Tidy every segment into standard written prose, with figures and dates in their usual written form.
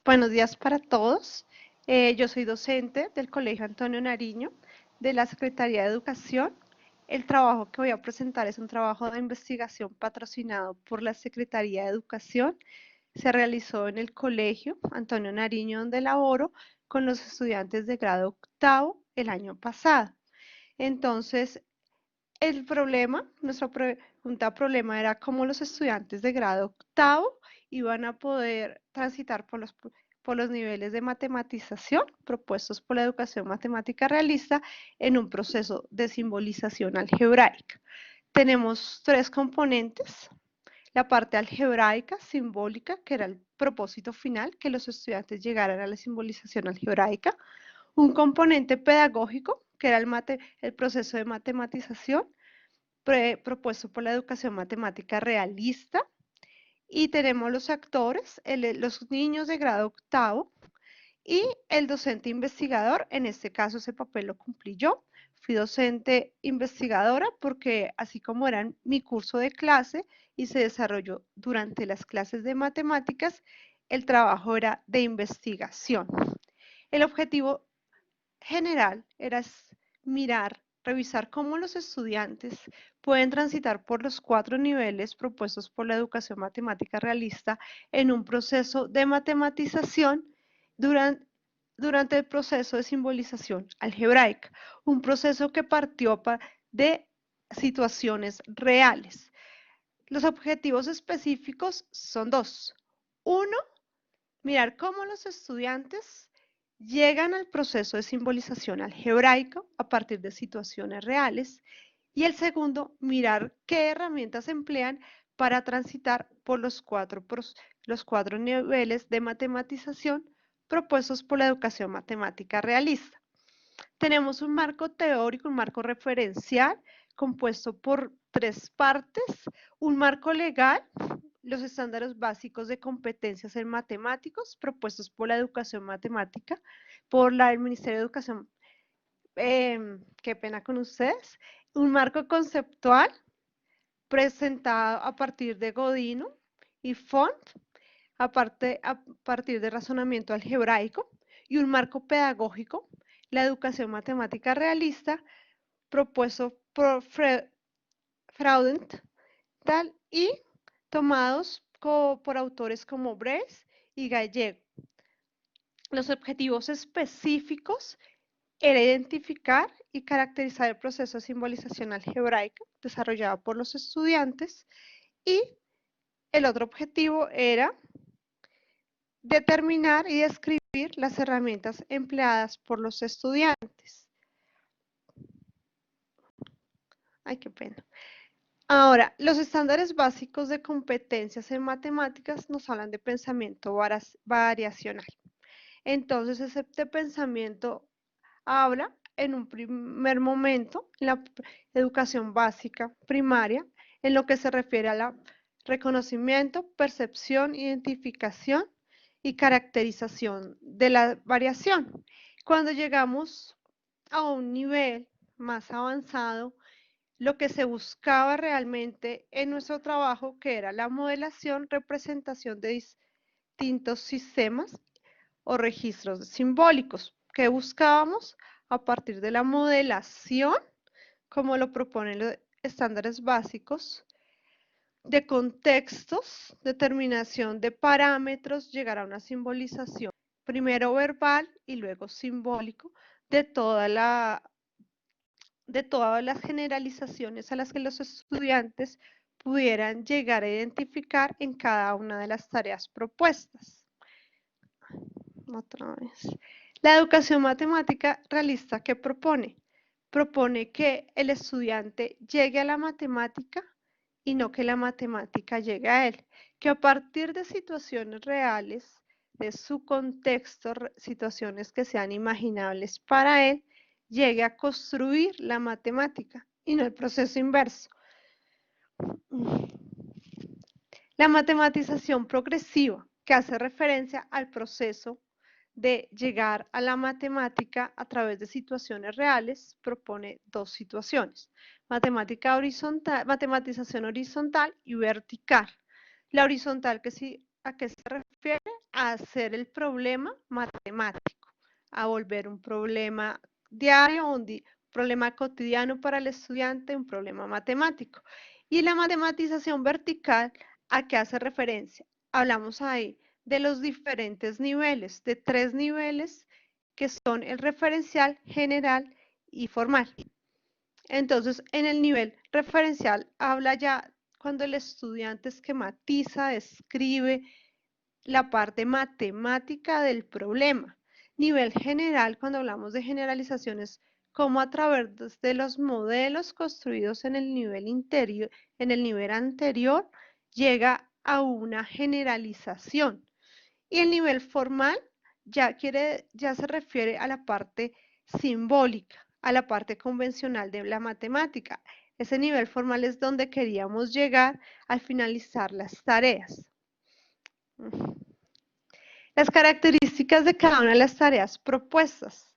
Buenos días para todos. Yo soy docente del Colegio Antonio Nariño de la Secretaría de Educación. El trabajo que voy a presentar es un trabajo de investigación patrocinado por la Secretaría de Educación. Se realizó en el Colegio Antonio Nariño, donde laboro, con los estudiantes de grado octavo el año pasado. Entonces, nuestra problema era cómo los estudiantes de grado octavo iban a poder transitar por los niveles de matematización propuestos por la educación matemática realista en un proceso de simbolización algebraica. Tenemos tres componentes: la parte algebraica, simbólica, que era el propósito final, que los estudiantes llegaran a la simbolización algebraica; un componente pedagógico, que era el proceso de matematización propuesto por la educación matemática realista; y tenemos los actores, los niños de grado octavo y el docente investigador. En este caso ese papel lo cumplí yo. Fui docente investigadora porque así como era mi curso de clase y se desarrolló durante las clases de matemáticas, el trabajo era de investigación. El objetivo general era revisar cómo los estudiantes pueden transitar por los 4 niveles propuestos por la educación matemática realista en un proceso de matematización durante el proceso de simbolización algebraica, un proceso que partió de situaciones reales. Los objetivos específicos son dos. Uno, mirar cómo los estudiantes llegan al proceso de simbolización algebraica a partir de situaciones reales. Y el segundo, mirar qué herramientas emplean para transitar por los cuatro niveles de matematización propuestos por la educación matemática realista. Tenemos un marco teórico, un marco referencial compuesto por 3 partes: un marco legal, los estándares básicos de competencias en matemáticos propuestos por la educación matemática, por el Ministerio de Educación, qué pena con ustedes; un marco conceptual presentado a partir de Godino y Font, a partir de razonamiento algebraico; y un marco pedagógico, la educación matemática realista, propuesto por Freudent y tomados por autores como Bres y Gallego. Los objetivos específicos era identificar y caracterizar el proceso de simbolización algebraica desarrollado por los estudiantes, y el otro objetivo era determinar y describir las herramientas empleadas por los estudiantes. Ay, qué pena. Ahora, los estándares básicos de competencias en matemáticas nos hablan de pensamiento variacional. Entonces, este pensamiento habla en un primer momento en la educación básica primaria, en lo que se refiere a la reconocimiento, percepción, identificación y caracterización de la variación. Cuando llegamos a un nivel más avanzado, lo que se buscaba realmente en nuestro trabajo, que era la modelación, representación de distintos sistemas o registros simbólicos, que buscábamos a partir de la modelación, como lo proponen los estándares básicos, de contextos, determinación de parámetros, llegar a una simbolización, primero verbal y luego simbólico, de todas las generalizaciones a las que los estudiantes pudieran llegar a identificar en cada una de las tareas propuestas. Otra vez. La educación matemática realista, ¿qué propone? Propone que el estudiante llegue a la matemática y no que la matemática llegue a él, que a partir de situaciones reales, de su contexto, situaciones que sean imaginables para él, llegue a construir la matemática y no el proceso inverso. La matematización progresiva, que hace referencia al proceso de llegar a la matemática a través de situaciones reales, propone dos situaciones: matematización horizontal y vertical. La horizontal, que ¿A qué se refiere? A hacer el problema matemático, a volver un problema diario, problema cotidiano para el estudiante, un problema matemático. Y la matematización vertical, ¿a qué hace referencia? Hablamos ahí de los diferentes niveles, de 3 niveles que son el referencial, general y formal. Entonces, en el nivel referencial habla ya cuando el estudiante esquematiza, escribe la parte matemática del problema. Nivel general, cuando hablamos de generalizaciones, cómo a través de los modelos construidos en el nivel interior, en el nivel anterior, llega a una generalización. Y el nivel formal ya se refiere a la parte simbólica, a la parte convencional de la matemática. Ese nivel formal es donde queríamos llegar al finalizar las tareas. Las características de cada una de las tareas propuestas.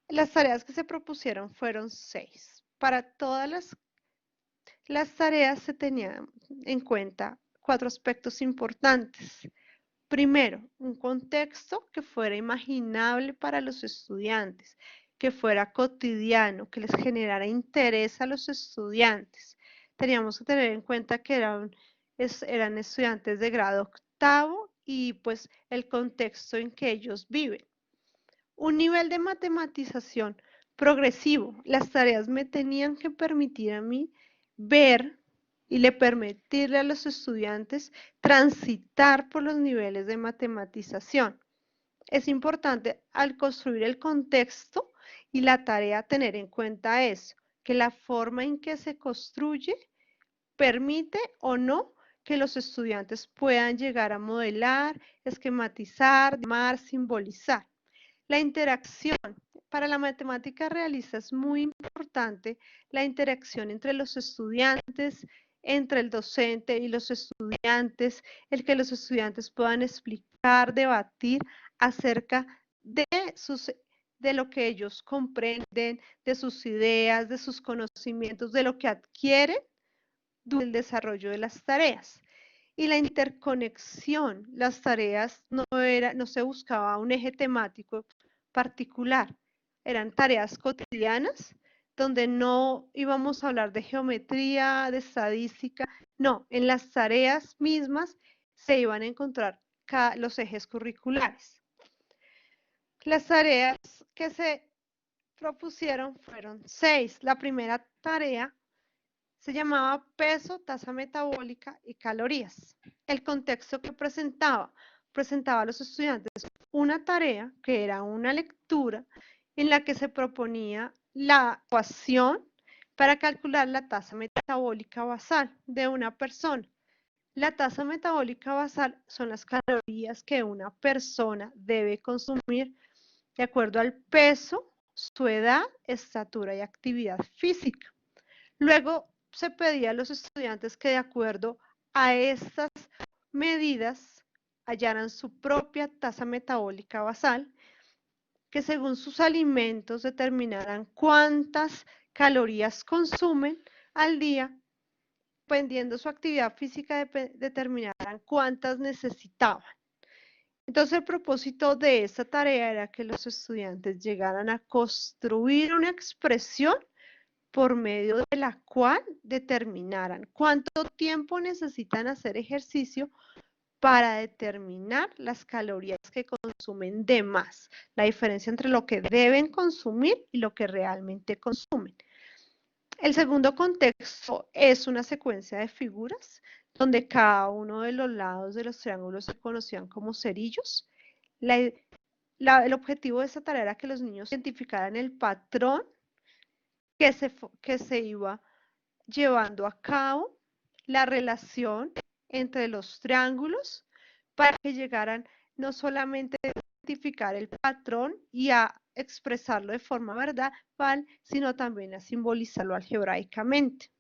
Las tareas que se propusieron fueron 6. Para todas las tareas se tenían en cuenta 4 aspectos importantes. Primero, un contexto que fuera imaginable para los estudiantes, que fuera cotidiano, que les generara interés a los estudiantes. Teníamos que tener en cuenta que eran estudiantes de grado octavo y pues el contexto en que ellos viven. Un nivel de matematización progresivo. Las tareas me tenían que permitir a mí ver y le permitirle a los estudiantes transitar por los niveles de matematización. Es importante al construir el contexto y la tarea tener en cuenta eso, que la forma en que se construye permite o no que los estudiantes puedan llegar a modelar, esquematizar, diagramar, simbolizar. La interacción. Para la matemática realista es muy importante la interacción entre los estudiantes, entre el docente y los estudiantes, el que los estudiantes puedan explicar, debatir acerca de lo que ellos comprenden, de sus ideas, de sus conocimientos, de lo que adquieren durante el desarrollo de las tareas. Y la interconexión, las tareas no se buscaba un eje temático particular, eran tareas cotidianas donde no íbamos a hablar de geometría, de estadística, no, en las tareas mismas se iban a encontrar los ejes curriculares. Las tareas que se propusieron fueron 6. La primera tarea se llamaba peso, tasa metabólica y calorías. El contexto que presentaba a los estudiantes una tarea que era una lectura en la que se proponía la ecuación para calcular la tasa metabólica basal de una persona. La tasa metabólica basal son las calorías que una persona debe consumir de acuerdo al peso, su edad, estatura y actividad física. Luego se pedía a los estudiantes que de acuerdo a estas medidas hallaran su propia tasa metabólica basal, que según sus alimentos determinaran cuántas calorías consumen al día, dependiendo su actividad física, determinaran cuántas necesitaban. Entonces el propósito de esta tarea era que los estudiantes llegaran a construir una expresión por medio de la cual determinaran cuánto tiempo necesitan hacer ejercicio para determinar las calorías que consumen de más, la diferencia entre lo que deben consumir y lo que realmente consumen. El segundo contexto es una secuencia de figuras donde cada uno de los lados de los triángulos se conocían como cerillos. El objetivo de esta tarea era que los niños identificaran el patrón que se iba llevando a cabo, la relación entre los triángulos para que llegaran no solamente a identificar el patrón y a expresarlo de forma verbal, sino también a simbolizarlo algebraicamente.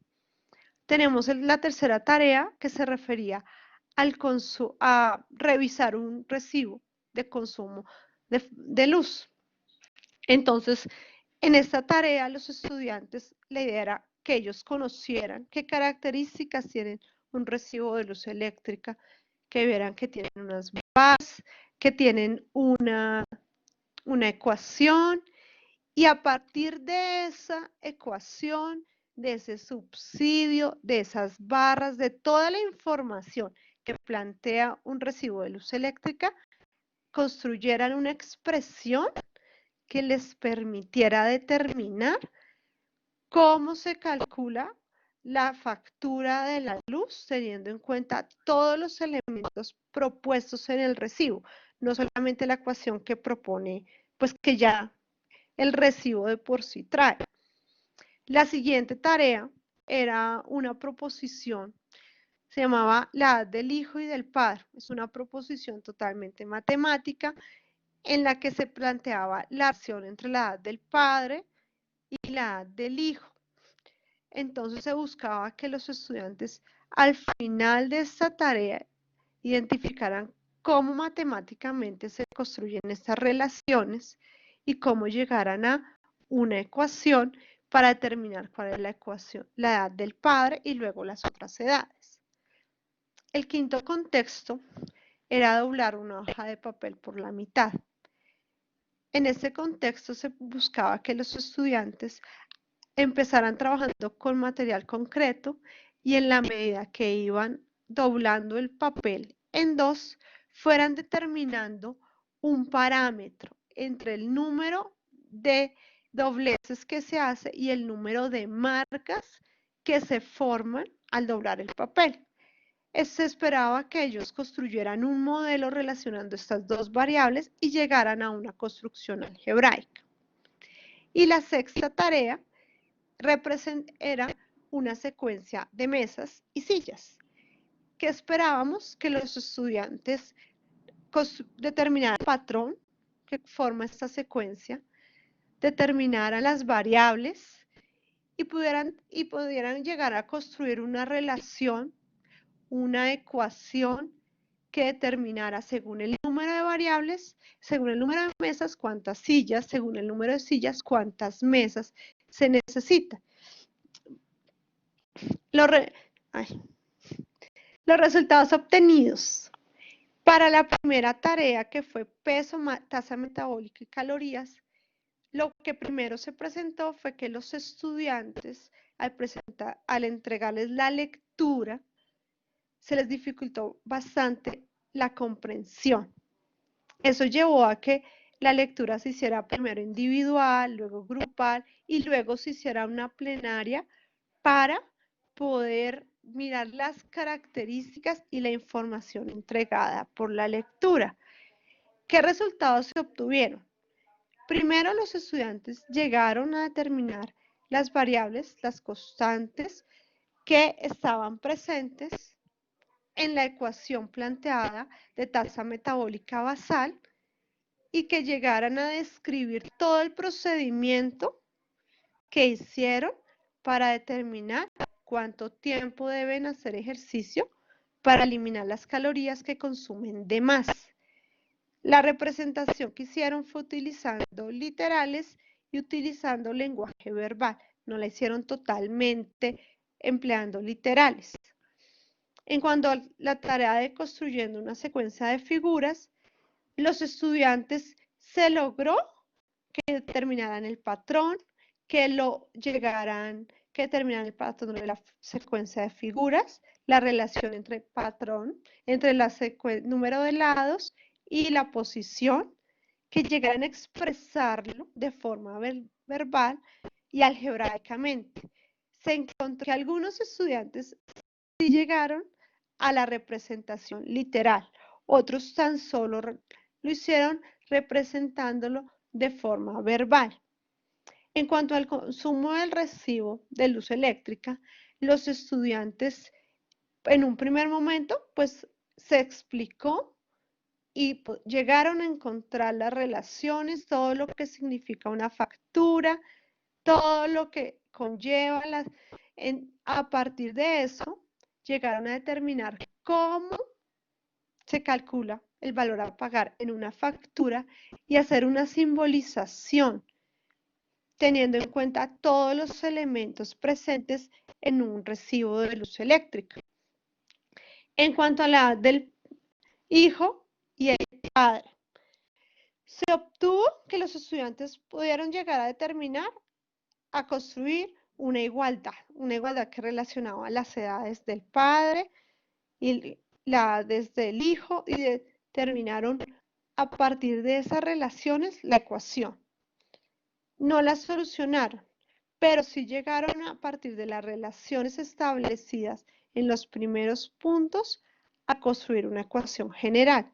Tenemos la tercera tarea que se refería a revisar un recibo de consumo de luz. Entonces, en esta tarea, los estudiantes, la idea era que ellos conocieran qué características tienen un recibo de luz eléctrica, que vieran que tienen unas barras, que tienen una ecuación, y a partir de esa ecuación, de ese subsidio, de esas barras, de toda la información que plantea un recibo de luz eléctrica, construyeran una expresión que les permitiera determinar cómo se calcula la factura de la luz teniendo en cuenta todos los elementos propuestos en el recibo, no solamente la ecuación que propone, pues que ya el recibo de por sí trae. La siguiente tarea era una proposición, se llamaba la edad del hijo y del padre. Es una proposición totalmente matemática en la que se planteaba la relación entre la edad del padre y la edad del hijo. Entonces se buscaba que los estudiantes al final de esta tarea identificaran cómo matemáticamente se construyen estas relaciones y cómo llegaran a una ecuación para determinar cuál es la ecuación, la edad del padre y luego las otras edades. El quinto contexto era doblar una hoja de papel por la mitad. En este contexto se buscaba que los estudiantes empezaran trabajando con material concreto y en la medida que iban doblando el papel en dos, fueran determinando un parámetro entre el número de dobleces que se hace y el número de marcas que se forman al doblar el papel. Se esperaba que ellos construyeran un modelo relacionando estas dos variables y llegaran a una construcción algebraica. Y la sexta tarea era una secuencia de mesas y sillas, que esperábamos que los estudiantes determinaran el patrón que forma esta secuencia, determinaran las variables y pudieran llegar a construir una relación, una ecuación que determinara según el número de variables, según el número de mesas, cuántas sillas, según el número de sillas, cuántas mesas se necesita. Los resultados obtenidos. Para la primera tarea, que fue peso, tasa metabólica y calorías, lo que primero se presentó fue que los estudiantes, al entregarles la lectura, se les dificultó bastante la comprensión. Eso llevó a que la lectura se hiciera primero individual, luego grupal y luego se hiciera una plenaria para poder mirar las características y la información entregada por la lectura. ¿Qué resultados se obtuvieron? Primero, los estudiantes llegaron a determinar las variables, las constantes que estaban presentes en la ecuación planteada de tasa metabólica basal y que llegaran a describir todo el procedimiento que hicieron para determinar cuánto tiempo deben hacer ejercicio para eliminar las calorías que consumen de más. La representación que hicieron fue utilizando literales y utilizando lenguaje verbal. No la hicieron totalmente empleando literales. En cuanto a la tarea de construyendo una secuencia de figuras, los estudiantes se logró que determinaran el patrón, que determinaran el patrón de la secuencia de figuras, la relación entre patrón, entre el número de lados y la posición, que llegaran a expresarlo de forma verbal y algebraicamente. Se encontró que algunos estudiantes sí llegaron a la representación literal, otros tan solo lo hicieron representándolo de forma verbal. En cuanto al consumo del recibo de luz eléctrica, los estudiantes en un primer momento pues se explicó y llegaron a encontrar las relaciones, todo lo que significa una factura, todo lo que conlleva a partir de eso llegaron a determinar cómo se calcula el valor a pagar en una factura y hacer una simbolización teniendo en cuenta todos los elementos presentes en un recibo de luz eléctrica. En cuanto a la del hijo y el padre. Se obtuvo que los estudiantes pudieron llegar a determinar, a construir una igualdad que relacionaba las edades del padre y la desde el hijo y determinaron a partir de esas relaciones la ecuación. No la solucionaron, pero sí llegaron a partir de las relaciones establecidas en los primeros puntos a construir una ecuación general.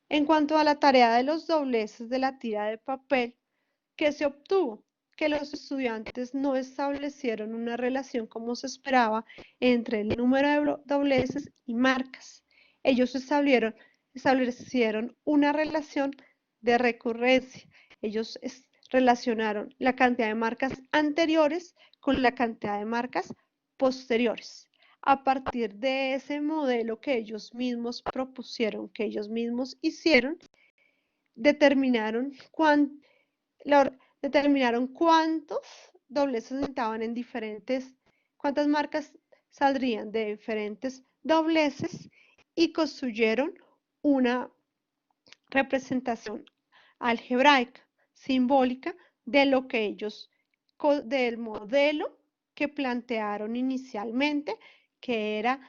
En cuanto a la tarea de los dobleces de la tira de papel, ¿qué se obtuvo? Que los estudiantes no establecieron una relación como se esperaba entre el número de dobleces y marcas. Ellos establecieron una relación de recurrencia. Ellos relacionaron la cantidad de marcas anteriores con la cantidad de marcas posteriores. A partir de ese modelo que ellos mismos propusieron, que ellos mismos hicieron, determinaron cuántos dobleces necesitaban en cuántas marcas saldrían de diferentes dobleces y construyeron una representación algebraica, simbólica, de lo que ellos, del modelo que plantearon inicialmente, que era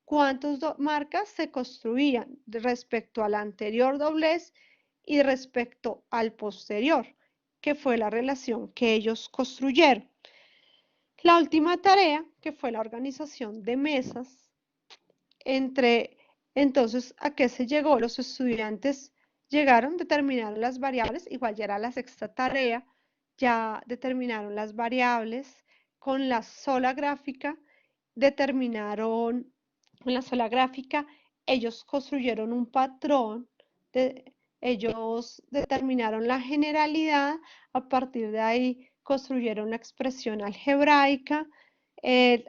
cuántas marcas se construían respecto al anterior doblez y respecto al posterior, que fue la relación que ellos construyeron. La última tarea, que fue la organización de mesas, entonces, ¿a qué se llegó? Los estudiantes llegaron, determinaron las variables, igual ya era la sexta tarea, ya determinaron las variables con la sola gráfica, ellos construyeron un patrón, ellos determinaron la generalidad, a partir de ahí construyeron la expresión algebraica,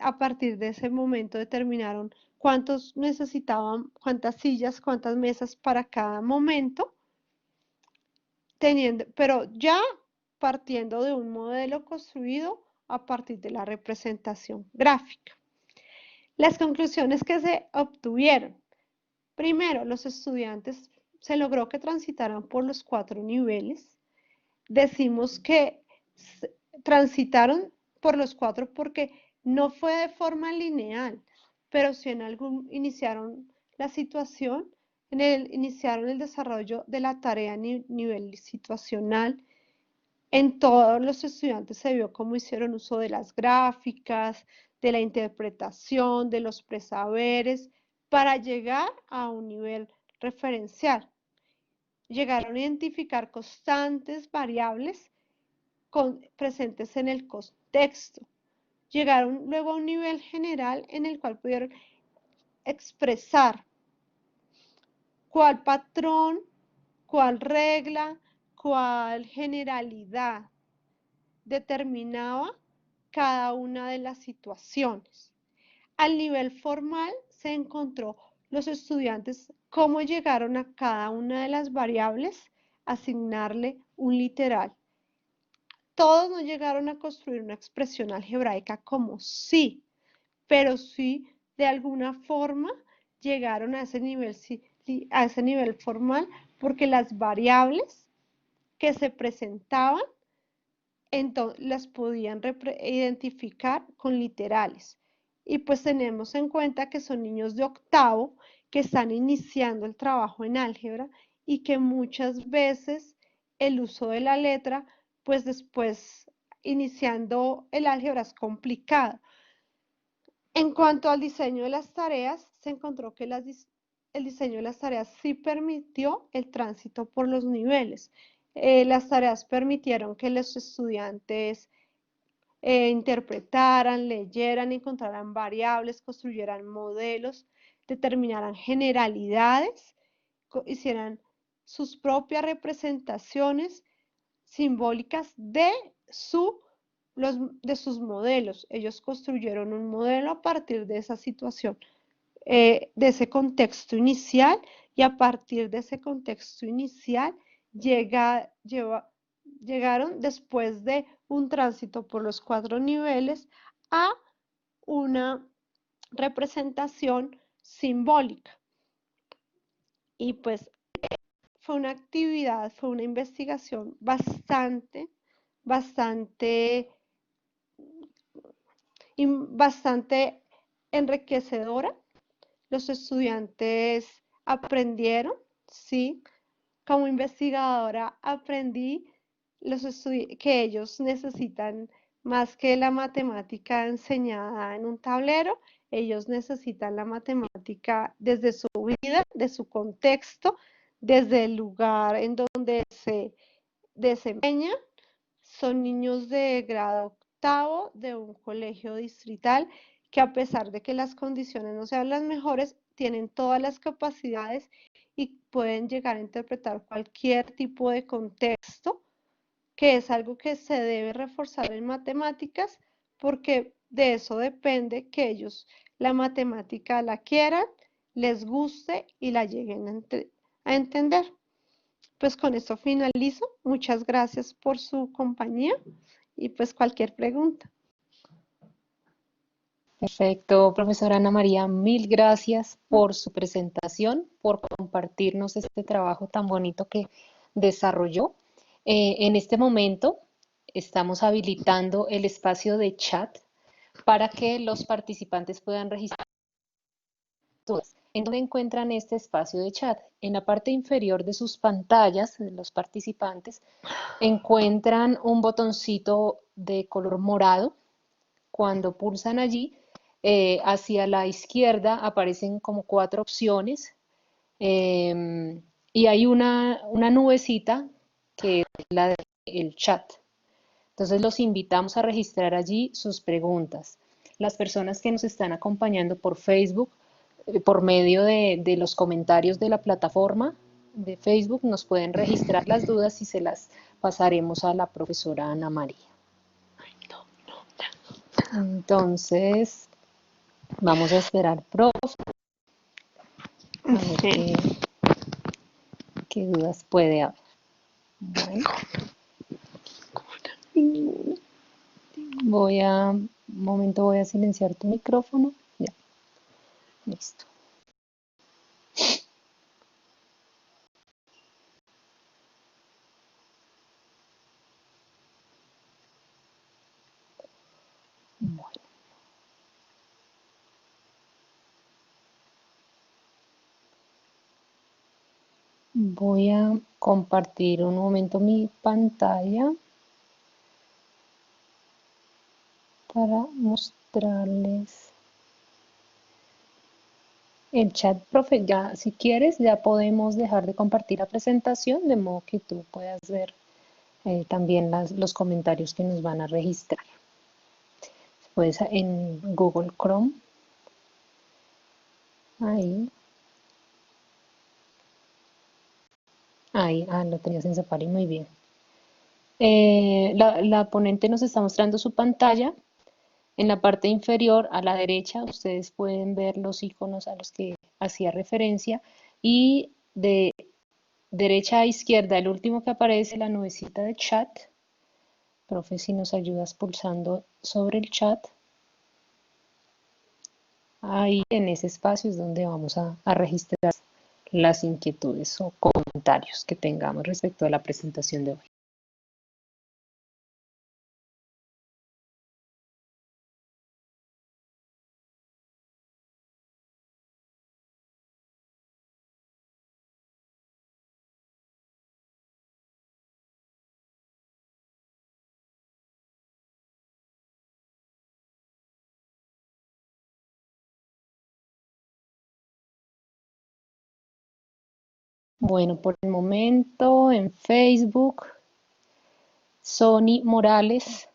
a partir de ese momento determinaron cuántos necesitaban, cuántas sillas, cuántas mesas para cada momento, pero ya partiendo de un modelo construido a partir de la representación gráfica. Las conclusiones que se obtuvieron. Primero, los estudiantes se logró que transitaran por los 4 niveles. Decimos que transitaron por los 4 porque no fue de forma lineal, pero si en algún iniciaron la situación, iniciaron el desarrollo de la tarea a nivel situacional. En todos los estudiantes se vio cómo hicieron uso de las gráficas, de la interpretación, de los presaberes, para llegar a un nivel referencial. Llegaron a identificar constantes variables presentes en el contexto. Llegaron luego a un nivel general en el cual pudieron expresar cuál patrón, cuál regla, cuál generalidad determinaba cada una de las situaciones. Al nivel formal se encontró los estudiantes cómo llegaron a cada una de las variables a asignarle un literal. Todos no llegaron a construir una expresión algebraica como sí, pero sí de alguna forma llegaron a ese nivel formal porque las variables que se presentaban entonces las podían identificar con literales. Y pues tenemos en cuenta que son niños de octavo que están iniciando el trabajo en álgebra y que muchas veces el uso de la letra, pues después iniciando el álgebra es complicado. En cuanto al diseño de las tareas, se encontró que el diseño de las tareas sí permitió el tránsito por los niveles. Las tareas permitieron que los estudiantes interpretaran, leyeran, encontraran variables, construyeran modelos, determinaran generalidades, hicieran sus propias representaciones simbólicas de sus modelos. Ellos construyeron un modelo a partir de esa situación, de ese contexto inicial, y a partir de ese contexto inicial llegaron después de un tránsito por los 4 niveles a una representación simbólica. Y pues fue una actividad, fue una investigación bastante, bastante enriquecedora. Los estudiantes aprendieron, ¿sí? Como investigadora aprendí que ellos necesitan más que la matemática enseñada en un tablero, ellos necesitan la matemática desde su vida, de su contexto, desde el lugar en donde se desempeñan. Son niños de grado octavo de un colegio distrital que, a pesar de que las condiciones no sean las mejores, tienen todas las capacidades y pueden llegar a interpretar cualquier tipo de contexto, que es algo que se debe reforzar en matemáticas, porque de eso depende que ellos la matemática la quieran, les guste y la lleguen a entender. Pues con esto finalizo. Muchas gracias por su compañía y pues cualquier pregunta. Perfecto, profesora Ana María, mil gracias por su presentación, por compartirnos este trabajo tan bonito que desarrolló. En este momento estamos habilitando el espacio de chat para que los participantes puedan registrar dudas. ¿En dónde encuentran este espacio de chat? En la parte inferior de sus pantallas, de los participantes, encuentran un botoncito de color morado. Cuando pulsan allí, hacia la izquierda aparecen como 4 opciones y hay una nubecita que es la del chat. Entonces los invitamos a registrar allí sus preguntas. Las personas que nos están acompañando por Facebook, por medio de los comentarios de la plataforma de Facebook, nos pueden registrar las dudas y se las pasaremos a la profesora Ana María. Entonces, vamos a esperar, profe, a ver qué dudas puede haber. Bueno, un momento, voy a silenciar tu micrófono. Ya, listo. Bueno. Voy a compartir un momento mi pantalla para mostrarles el chat. Profe, ya si quieres, ya podemos dejar de compartir la presentación, de modo que tú puedas ver también los comentarios que nos van a registrar. Pues en Google Chrome, ahí, lo tenías en Safari, muy bien. La ponente nos está mostrando su pantalla. En la parte inferior a la derecha ustedes pueden ver los iconos a los que hacía referencia y de derecha a izquierda, el último que aparece, la nubecita de chat. Profe, si nos ayudas pulsando sobre el chat. Ahí en ese espacio es donde vamos a registrar las inquietudes o comentarios que tengamos respecto a la presentación de hoy. Bueno, por el momento en Facebook, Sony Morales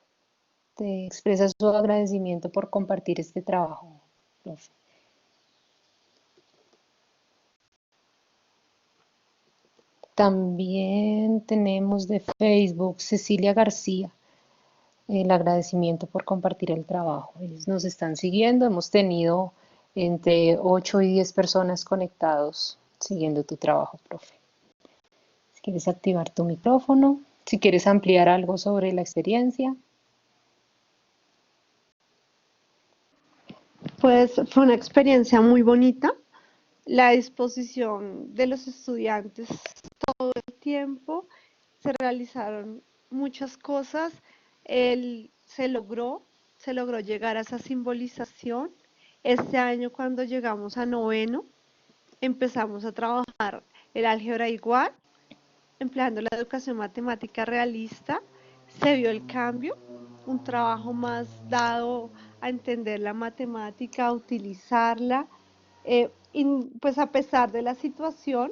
te expresa su agradecimiento por compartir este trabajo, profe. También tenemos de Facebook Cecilia García, el agradecimiento por compartir el trabajo. Ellos nos están siguiendo, hemos tenido entre 8 y 10 personas conectados siguiendo tu trabajo, profe. Si quieres activar tu micrófono, si quieres ampliar algo sobre la experiencia. Pues fue una experiencia muy bonita. la disposición de los estudiantes todo el tiempo, se realizaron muchas cosas, se logró llegar a esa simbolización. Este año cuando llegamos a noveno, empezamos a trabajar el álgebra igual, empleando la educación matemática realista, se vio el cambio, un trabajo más dado a entender la matemática, a utilizarla, y pues a pesar de la situación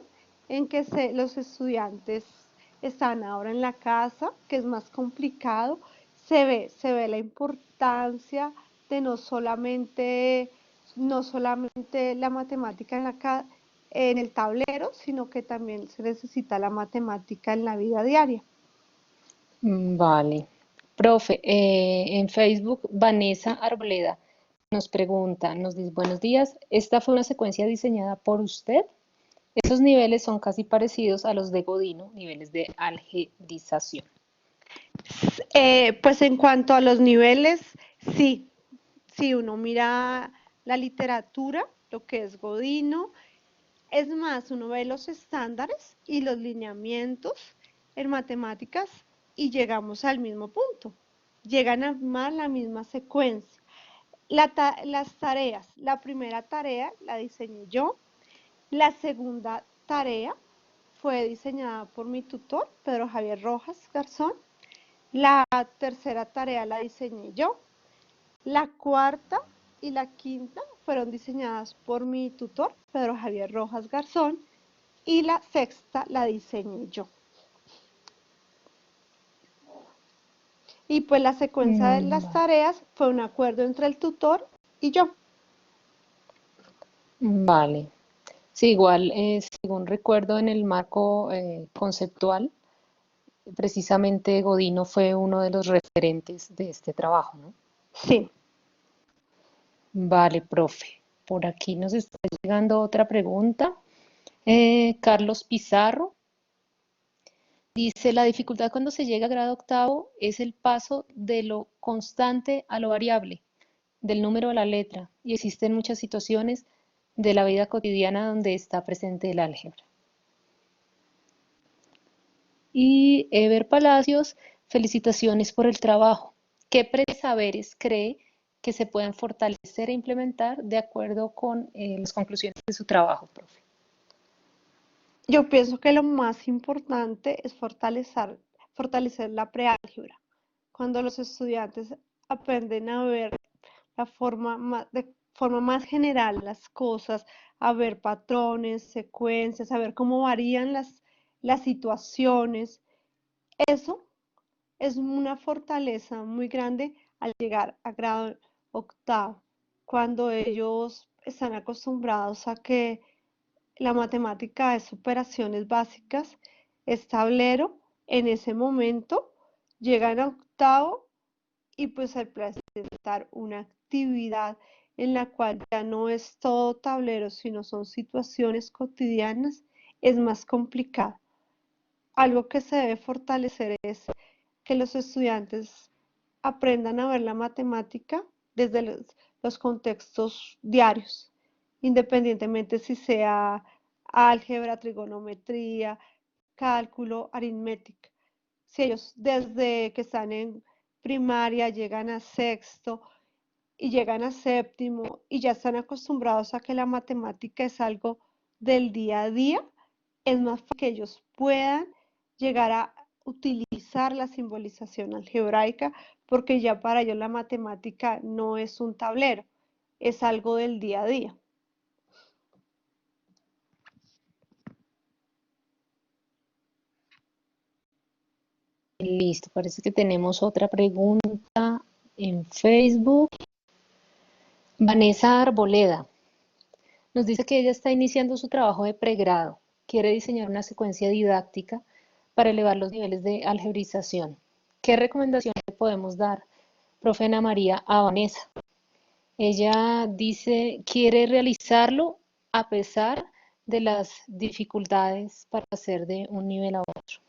en que los estudiantes están ahora en la casa, que es más complicado, se ve la importancia de no solamente la matemática en el tablero, sino que también se necesita la matemática en la vida diaria. Vale. Profe, en Facebook, Vanessa Arboleda nos pregunta, nos dice, buenos días, ¿esta fue una secuencia diseñada por usted? Esos niveles son casi parecidos a los de Godino, niveles de algebrización. Pues en cuanto a los niveles, sí, si uno mira la literatura, lo que es Godino, es más, uno ve los estándares y los lineamientos en matemáticas y llegamos al mismo punto, llegan a más la misma secuencia. Las tareas, la primera tarea la diseñé yo, la segunda tarea fue diseñada por mi tutor, Pedro Javier Rojas Garzón, la tercera tarea la diseñé yo, la cuarta y la quinta fueron diseñadas por mi tutor, Pedro Javier Rojas Garzón, y la sexta la diseñé yo. Y pues la secuencia de las Vale. tareas fue un acuerdo entre el tutor y yo. Vale. Sí, igual, según recuerdo en el marco conceptual, precisamente Godino fue uno de los referentes de este trabajo, ¿no? Sí. Vale, profe. Por aquí nos está llegando otra pregunta. Carlos Pizarro dice, la dificultad cuando se llega a grado octavo es el paso de lo constante a lo variable, del número a la letra, y existen muchas situaciones de la vida cotidiana donde está presente el álgebra. Y Ever Palacios, felicitaciones por el trabajo. ¿Qué presaberes cree que se pueden fortalecer e implementar de acuerdo con las conclusiones de su trabajo, profe? Yo pienso que lo más importante es fortalecer la preálgebra. Cuando los estudiantes aprenden a ver de forma más general las cosas, a ver patrones, secuencias, a ver cómo varían las situaciones, eso es una fortaleza muy grande al llegar a grado octavo, cuando ellos están acostumbrados a que la matemática es operaciones básicas, es tablero, en ese momento llegan a octavo y pues al presentar una actividad en la cual ya no es todo tablero, sino son situaciones cotidianas, es más complicado. Algo que se debe fortalecer es que los estudiantes aprendan a ver la matemática desde los contextos diarios, independientemente si sea álgebra, trigonometría, cálculo, aritmética. Si ellos desde que están en primaria llegan a sexto y llegan a séptimo y ya están acostumbrados a que la matemática es algo del día a día, es más fácil que ellos puedan llegar a utilizar la simbolización algebraica porque ya para ellos la matemática no es un tablero, es algo del día a día. Listo, parece que tenemos otra pregunta en Facebook. Vanessa Arboleda nos dice que ella está iniciando su trabajo de pregrado. Quiere diseñar una secuencia didáctica para elevar los niveles de algebrización. ¿Qué recomendación le podemos dar, profe Ana María, a Vanessa? Ella dice, quiere realizarlo a pesar de las dificultades para hacer de un nivel a otro.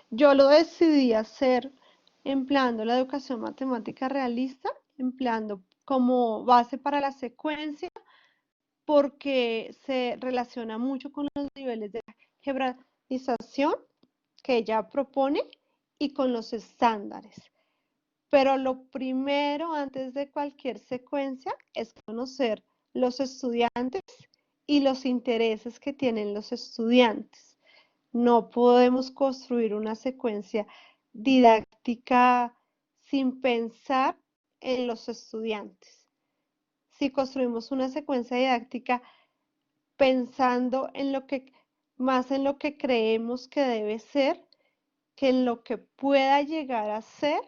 Yo lo decidí hacer empleando la educación matemática realista, empleando como base para la secuencia porque se relaciona mucho con los niveles de jerarquización que ella propone y con los estándares. Pero lo primero antes de cualquier secuencia es conocer los estudiantes y los intereses que tienen los estudiantes. No podemos construir una secuencia didáctica sin pensar en los estudiantes. Si construimos una secuencia didáctica pensando en lo que más en lo que creemos que debe ser que en lo que pueda llegar a ser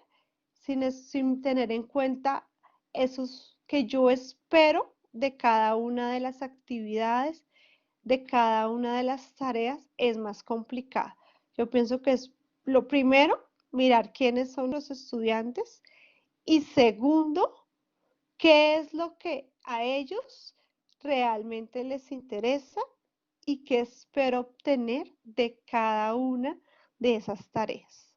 sin tener en cuenta esos que yo espero de cada una de las actividades, de cada una de las tareas, es más complicado. Yo pienso que es lo primero, mirar quiénes son los estudiantes y segundo, qué es lo que a ellos realmente les interesa y qué espero obtener de cada una de esas tareas.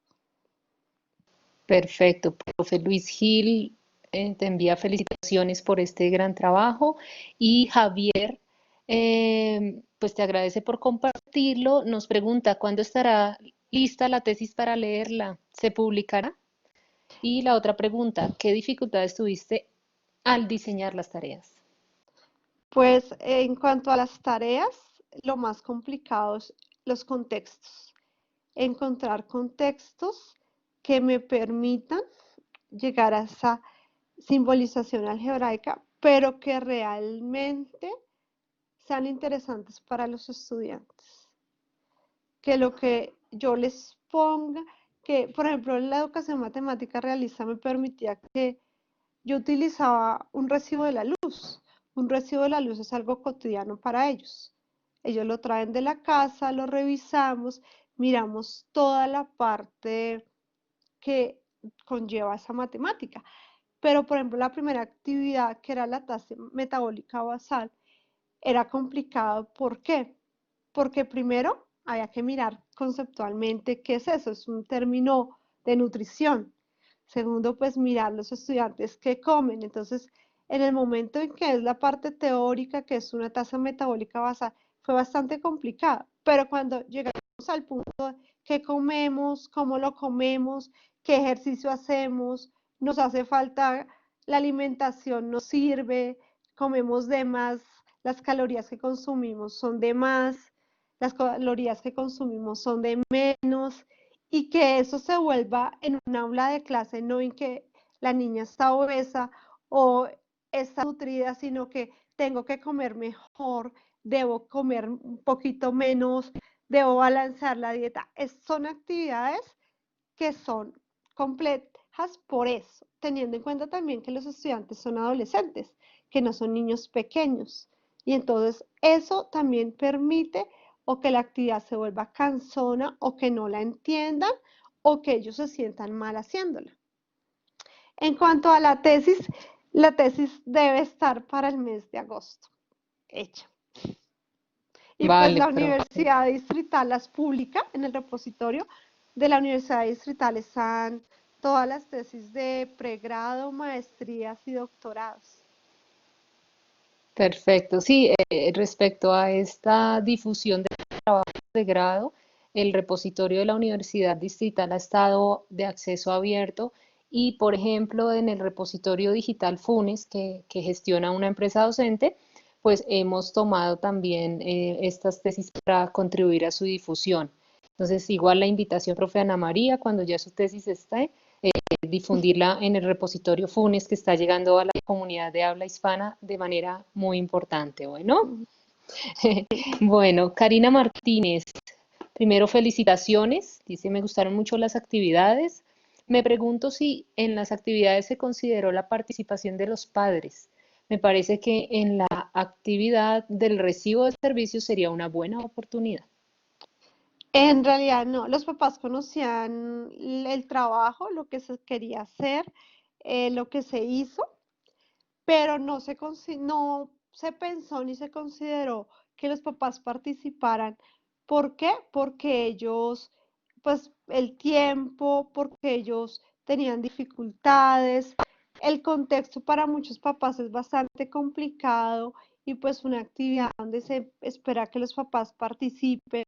Perfecto, profe Luis Gil, te envía felicitaciones por este gran trabajo y Javier, pues te agradece por compartirlo. Nos pregunta, ¿cuándo estará lista la tesis para leerla? ¿Se publicará? Y la otra pregunta, ¿qué dificultades tuviste al diseñar las tareas? Pues en cuanto a las tareas, lo más complicado es los contextos. Encontrar contextos que me permitan llegar a esa simbolización algebraica, pero que realmente sean interesantes para los estudiantes. Que lo que yo les ponga, que por ejemplo la educación matemática realista me permitía que yo utilizaba un recibo de la luz. Un recibo de la luz es algo cotidiano para ellos. Ellos lo traen de la casa, lo revisamos, miramos toda la parte que conlleva esa matemática. Pero, por ejemplo, la primera actividad, que era la tasa metabólica basal, era complicado. ¿Por qué? Porque primero había que mirar conceptualmente qué es eso, es un término de nutrición. Segundo, pues mirar los estudiantes qué comen. Entonces, en el momento en que es la parte teórica, que es una tasa metabólica basal, fue bastante complicado. Pero cuando llegamos al punto de qué comemos, cómo lo comemos, qué ejercicio hacemos, nos hace falta la alimentación, nos sirve, comemos de más, las calorías que consumimos son de más, las calorías que consumimos son de menos, y que eso se vuelva en un aula de clase, no en que la niña está obesa o está nutrida, sino que tengo que comer mejor, debo comer un poquito menos, debo balancear la dieta. Son actividades que son complejas por eso, teniendo en cuenta también que los estudiantes son adolescentes, que no son niños pequeños. Y entonces eso también permite o que la actividad se vuelva cansona o que no la entiendan o que ellos se sientan mal haciéndola. En cuanto a la tesis debe estar para el mes de agosto, hecha. Y pues Vale, la profe. Universidad Distrital las publica en el repositorio de la Universidad Distrital. Están todas las tesis de pregrado, maestrías y doctorados. Perfecto. Sí, respecto a esta difusión de trabajo de grado, el repositorio de la Universidad Distrital ha estado de acceso abierto y, por ejemplo, en el repositorio digital FUNES que gestiona una empresa docente, pues hemos tomado también estas tesis para contribuir a su difusión. Entonces, igual la invitación, profe Ana María, cuando ya su tesis esté, difundirla en el repositorio FUNES que está llegando a la comunidad de habla hispana de manera muy importante. Bueno, bueno, Karina Martínez, primero felicitaciones, dice me gustaron mucho las actividades. Me pregunto si en las actividades se consideró la participación de los padres. Me parece que en la actividad del recibo de servicios sería una buena oportunidad. En realidad no, los papás conocían el trabajo, lo que se quería hacer, lo que se hizo, pero no se pensó ni se consideró que los papás participaran. ¿Por qué? Porque ellos, pues el tiempo, porque ellos tenían dificultades, El contexto para muchos papás es bastante complicado y pues una actividad donde se espera que los papás participen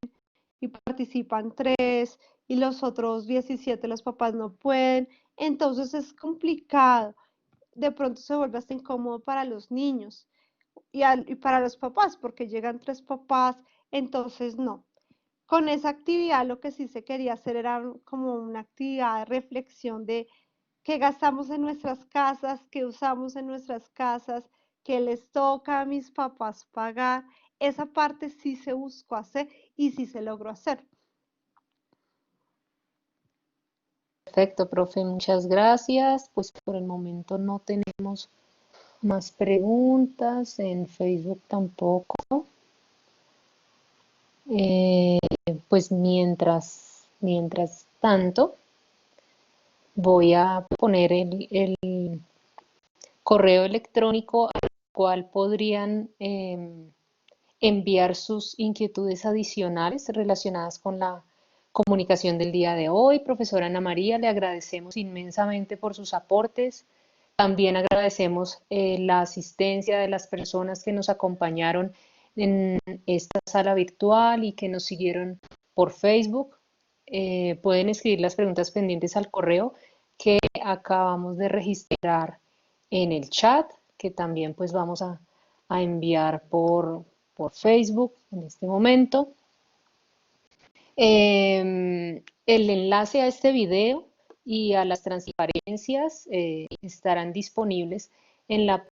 y participan tres y los otros 17 los papás no pueden, entonces es complicado, de pronto se vuelve hasta incómodo para los niños y para los papás porque llegan tres papás, entonces no. Con esa actividad lo que sí se quería hacer era como una actividad de reflexión de qué gastamos en nuestras casas, qué usamos en nuestras casas, qué les toca a mis papás pagar. Esa parte sí se buscó hacer y sí se logró hacer. Perfecto, profe, muchas gracias. Pues por el momento no tenemos más preguntas, en Facebook tampoco. Eh, pues mientras tanto, voy a poner el correo electrónico al cual podrían enviar sus inquietudes adicionales relacionadas con la comunicación del día de hoy. Profesora Ana María, le agradecemos inmensamente por sus aportes. También agradecemos la asistencia de las personas que nos acompañaron en esta sala virtual y que nos siguieron por Facebook. Pueden escribir las preguntas pendientes al correo que acabamos de registrar en el chat, que también pues vamos a enviar por Facebook en este momento. El enlace a este video y a las transparencias estarán disponibles en la